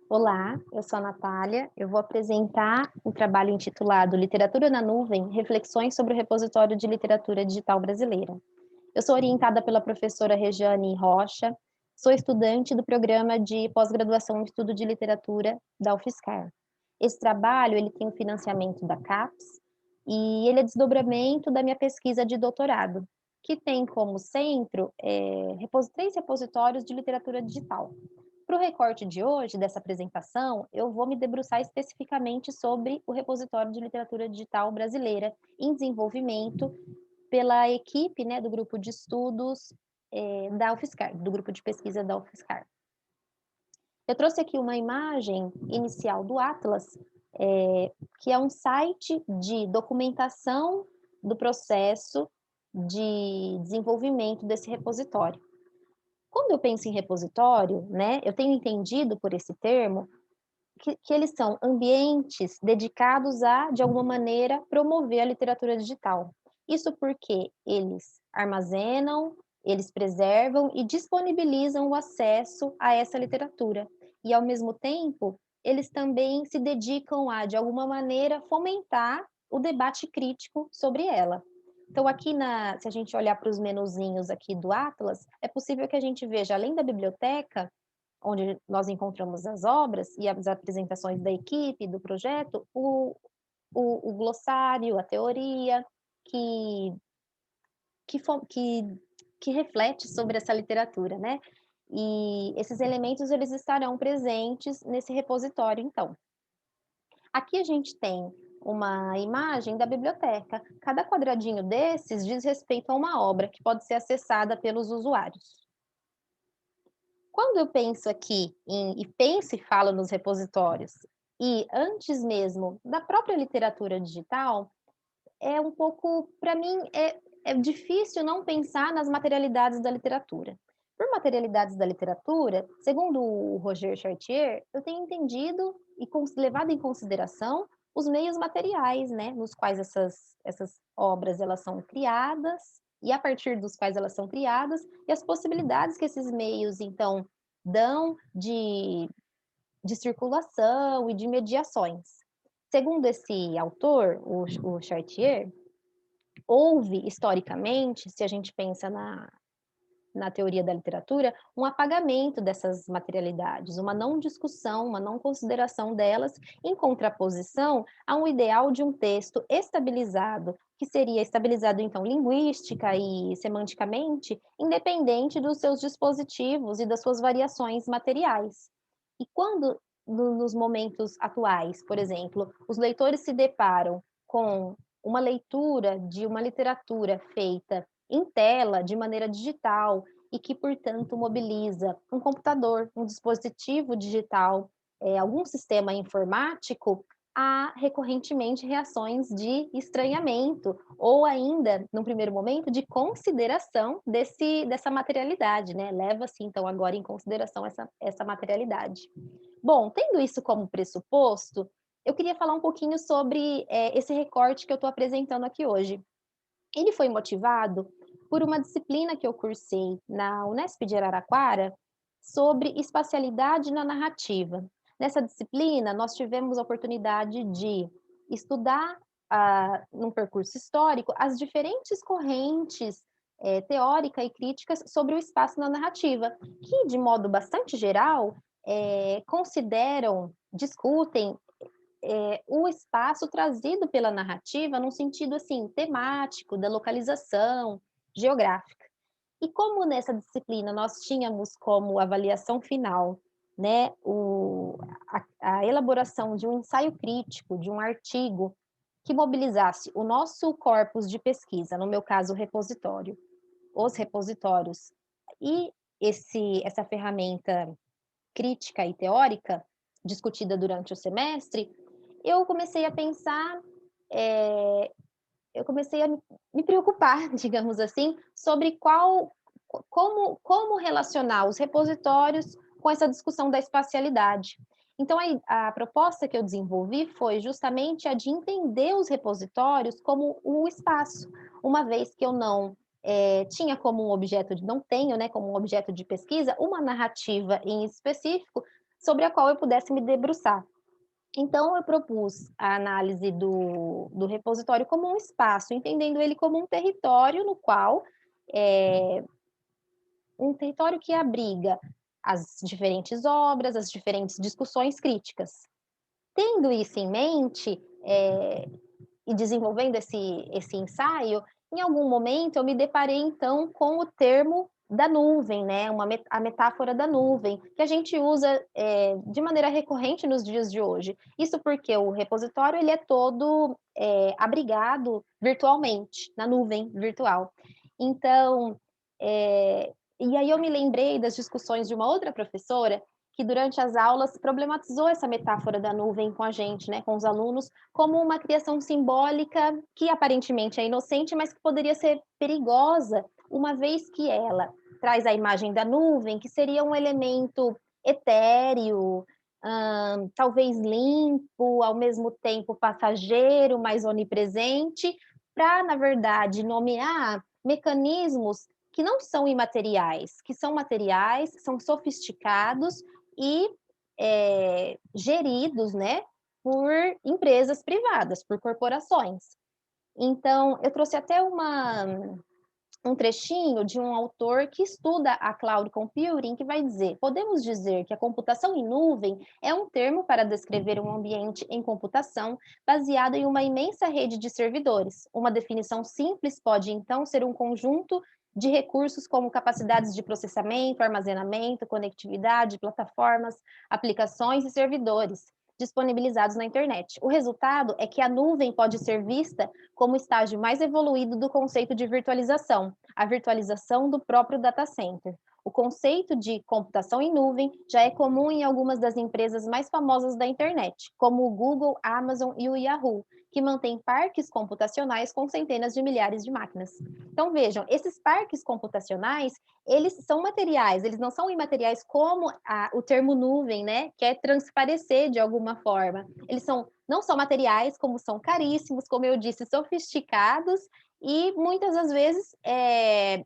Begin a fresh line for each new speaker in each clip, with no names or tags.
Olá, eu sou a Natália. Eu vou apresentar o trabalho intitulado Literatura na Nuvem, Reflexões sobre o Repositório de Literatura Digital Brasileira. Eu sou orientada pela professora Regiane Rocha, sou estudante do programa de pós-graduação em estudo de literatura da UFSCar. Esse trabalho ele tem o financiamento da CAPES e ele é desdobramento da minha pesquisa de doutorado, que tem como centro três repositórios de literatura digital. Para o recorte de hoje, dessa apresentação, eu vou me debruçar especificamente sobre o repositório de literatura digital brasileira em desenvolvimento pela equipe, né, do grupo de estudos da UFSCar, do grupo de pesquisa da UFSCar. Eu trouxe aqui uma imagem inicial do Atlas, que é um site de documentação do processo de desenvolvimento desse repositório. Quando eu penso em repositório, né, eu tenho entendido por esse termo que eles são ambientes dedicados a, de alguma maneira, promover a literatura digital. Isso porque eles armazenam, eles preservam e disponibilizam o acesso a essa literatura. E, ao mesmo tempo, eles também se dedicam a, de alguma maneira, fomentar o debate crítico sobre ela. Então, aqui, se a gente olhar para os menuzinhos aqui do Atlas, é possível que a gente veja, além da biblioteca, onde nós encontramos as obras e as apresentações da equipe, do projeto, o glossário, a teoria, que, que, que, que reflete sobre essa literatura, né? E esses elementos, eles estarão presentes nesse repositório, então. Aqui a gente tem uma imagem da biblioteca. Cada quadradinho desses diz respeito a uma obra que pode ser acessada pelos usuários. Quando eu penso aqui penso e falo nos repositórios, e antes mesmo da própria literatura digital, é um pouco, para mim, é difícil não pensar nas materialidades da literatura. Por materialidades da literatura, segundo o Roger Chartier, eu tenho entendido e levado em consideração os meios materiais, né, nos quais essas obras elas são criadas e a partir dos quais elas são criadas e as possibilidades que esses meios, então, dão de circulação e de mediações. Segundo esse autor, o Chartier, houve, historicamente, se a gente pensa na teoria da literatura, um apagamento dessas materialidades, uma não discussão, uma não consideração delas, em contraposição a um ideal de um texto estabilizado, que seria estabilizado, então, linguística e semanticamente, independente dos seus dispositivos e das suas variações materiais. E quando, nos momentos atuais, por exemplo, os leitores se deparam com uma leitura de uma literatura feita em tela, de maneira digital, e que, portanto, mobiliza um computador, um dispositivo digital, algum sistema informático, há recorrentemente reações de estranhamento, ou ainda, num primeiro momento, de consideração dessa materialidade, né? Leva-se, então, agora em consideração essa materialidade. Bom, tendo isso como pressuposto, eu queria falar um pouquinho sobre esse recorte que eu estou apresentando aqui hoje. Ele foi motivado por uma disciplina que eu cursei na Unesp de Araraquara sobre espacialidade na narrativa. Nessa disciplina, nós tivemos a oportunidade de estudar, num percurso histórico, as diferentes correntes teórica e críticas sobre o espaço na narrativa, que, de modo bastante geral, consideram, discutem o espaço trazido pela narrativa num sentido assim temático, da localização geográfica. E como nessa disciplina nós tínhamos como avaliação final, né, a elaboração de um ensaio crítico, de um artigo que mobilizasse o nosso corpus de pesquisa, no meu caso o repositório, os repositórios e essa ferramenta crítica e teórica discutida durante o semestre, eu comecei a pensar, eu comecei a me preocupar, digamos assim, sobre como relacionar os repositórios com essa discussão da espacialidade. Então, a proposta que eu desenvolvi foi justamente a de entender os repositórios como o espaço, uma vez que eu não tinha como um objeto, não tenho, né, como um objeto de pesquisa, uma narrativa em específico, sobre a qual eu pudesse me debruçar. Então, eu propus a análise do repositório como um espaço, entendendo ele como um território no qual, um território que abriga as diferentes obras, as diferentes discussões críticas. Tendo isso em mente, e desenvolvendo esse ensaio, em algum momento eu me deparei então com o termo da nuvem, né? A metáfora da nuvem, que a gente usa de maneira recorrente nos dias de hoje. Isso porque o repositório ele é todo abrigado virtualmente, na nuvem virtual. Então, e aí eu me lembrei das discussões de uma outra professora que durante as aulas problematizou essa metáfora da nuvem com a gente, né, com os alunos, como uma criação simbólica que aparentemente é inocente, mas que poderia ser perigosa, uma vez que ela traz a imagem da nuvem, que seria um elemento etéreo, talvez limpo, ao mesmo tempo passageiro, mas onipresente, para, na verdade, nomear mecanismos que não são imateriais, que são materiais, são sofisticados e geridos, né, por empresas privadas, por corporações. Então, eu trouxe até um trechinho de um autor que estuda a cloud computing, que vai dizer: podemos dizer que a computação em nuvem é um termo para descrever um ambiente em computação baseado em uma imensa rede de servidores. Uma definição simples pode, então, ser um conjunto de recursos como capacidades de processamento, armazenamento, conectividade, plataformas, aplicações e servidores disponibilizados na internet. O resultado é que a nuvem pode ser vista como o estágio mais evoluído do conceito de virtualização, a virtualização do próprio data center. O conceito de computação em nuvem já é comum em algumas das empresas mais famosas da internet, como o Google, Amazon e o Yahoo, que mantêm parques computacionais com centenas de milhares de máquinas. Então vejam, esses parques computacionais, eles são materiais, eles não são imateriais como o termo nuvem, né, quer transparecer de alguma forma. Eles são não só materiais, como são caríssimos, como eu disse, sofisticados e muitas das vezes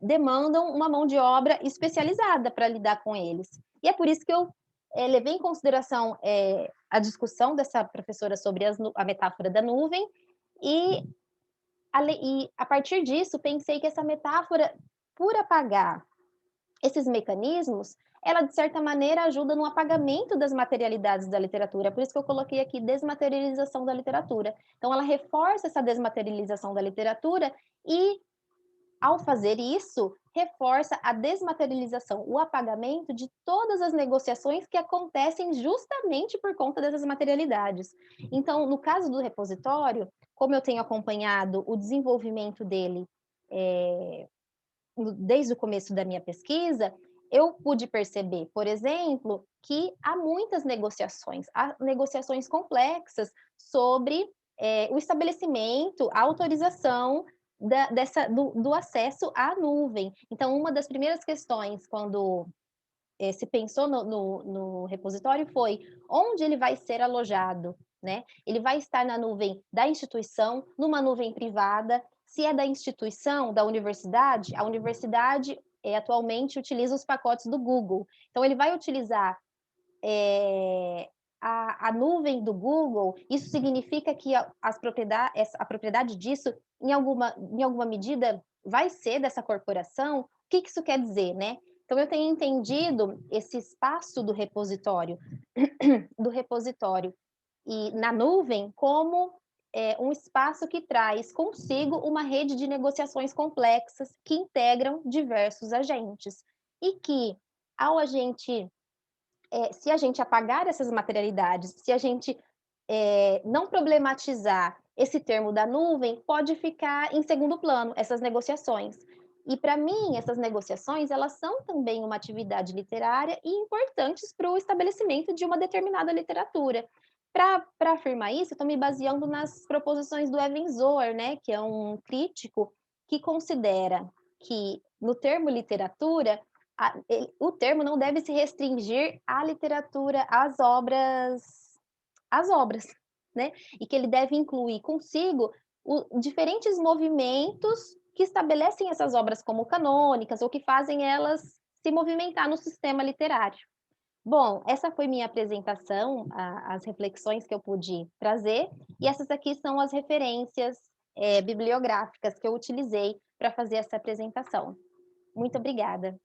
demandam uma mão de obra especializada para lidar com eles. E é por isso que eu levei em consideração a discussão dessa professora sobre a metáfora da nuvem e a partir disso pensei que essa metáfora, por apagar esses mecanismos, ela, de certa maneira, ajuda no apagamento das materialidades da literatura. Por isso que eu coloquei aqui desmaterialização da literatura. Então, ela reforça essa desmaterialização da literatura e, ao fazer isso, reforça a desmaterialização, o apagamento de todas as negociações que acontecem justamente por conta dessas materialidades. Então, no caso do repositório, como eu tenho acompanhado o desenvolvimento dele desde o começo da minha pesquisa, eu pude perceber, por exemplo, que há muitas negociações, há negociações complexas sobre o estabelecimento, a autorização do acesso à nuvem. Então, uma das primeiras questões, quando se pensou no repositório, foi onde ele vai ser alojado, né? Ele vai estar na nuvem da instituição, numa nuvem privada. Se é da instituição, da universidade, a universidade atualmente utiliza os pacotes do Google. Então, ele vai utilizar a nuvem do Google. Isso significa que a propriedade disso, em alguma medida, vai ser dessa corporação. O que isso quer dizer, né? Então, eu tenho entendido esse espaço do repositório e na nuvem como um espaço que traz consigo uma rede de negociações complexas que integram diversos agentes e que, ao agente, se a gente apagar essas materialidades, se a gente não problematizar esse termo da nuvem, pode ficar em segundo plano essas negociações. E para mim, essas negociações, elas são também uma atividade literária e importantes para o estabelecimento de uma determinada literatura. Para afirmar isso, eu estou me baseando nas proposições do Evan Zohar, né, que é um crítico que considera que no termo literatura, o termo não deve se restringir à literatura, às obras, né? E que ele deve incluir consigo diferentes movimentos que estabelecem essas obras como canônicas ou que fazem elas se movimentar no sistema literário. Bom, essa foi minha apresentação, as reflexões que eu pude trazer, e essas aqui são as referências, bibliográficas que eu utilizei para fazer essa apresentação. Muito obrigada.